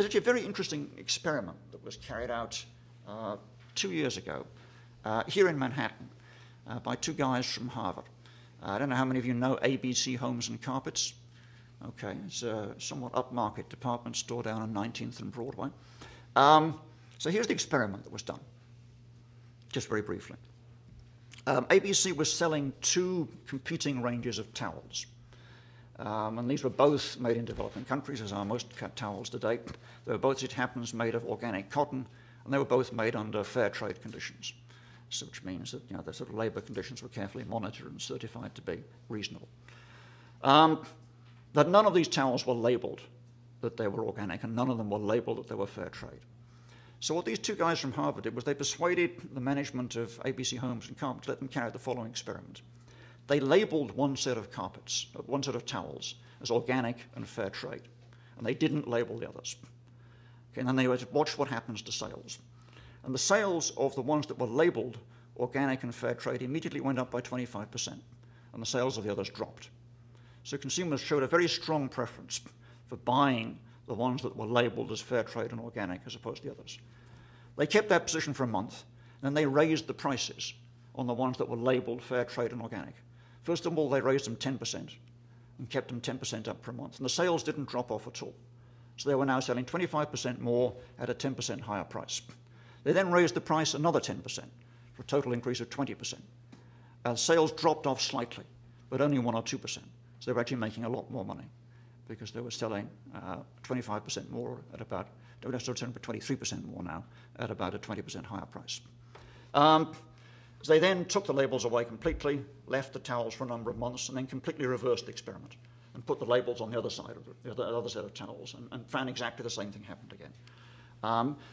there's actually a very interesting experiment that was carried out 2 years ago here in Manhattan by two guys from Harvard. I don't know how many of you know ABC Homes and Carpets. Okay, it's a somewhat upmarket department store down on 19th and Broadway. So here's the experiment that was done, just very briefly. ABC was selling two competing ranges of towels. And these were both made in developing countries, as are most towels today. They were both, it happens, made of organic cotton, and they were both made under fair trade conditions, so which means that the sort of labor conditions were carefully monitored and certified to be reasonable. But none of these towels were labeled that they were organic, and none of them were labeled that they were fair trade. So what these two guys from Harvard did was they persuaded the management of ABC Homes and Carpets to let them carry out the following experiment. They labeled one set of carpets, one set of towels, as organic and fair trade, and they didn't label the others. Okay, and then they watched what happens to sales. And the sales of the ones that were labeled organic and fair trade immediately went up by 25%, and the sales of the others dropped. So consumers showed a very strong preference for buying the ones that were labeled as fair trade and organic as opposed to the others. They kept that position for a month, and then they raised the prices on the ones that were labeled fair trade and organic. First of all, they raised them 10% and kept them 10% up per month, and the sales didn't drop off at all. So they were now selling 25% more at a 10% higher price. They then raised the price another 10% for a total increase of 20%. Sales dropped off slightly, but only 1 or 2%. So they were actually making a lot more money because they were selling 25% more at about, they're still selling 23% more now at about a 20% higher price. So they then took the labels away completely, left the towels for a number of months, and then completely reversed the experiment and put the labels on the other side of the other set of towels and found exactly the same thing happened again.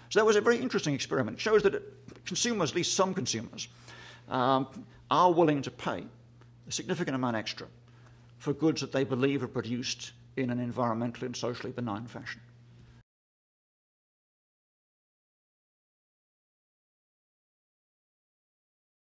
So that was a very interesting experiment. It shows that consumers, at least some consumers, are willing to pay a significant amount extra for goods that they believe are produced in an environmentally and socially benign fashion.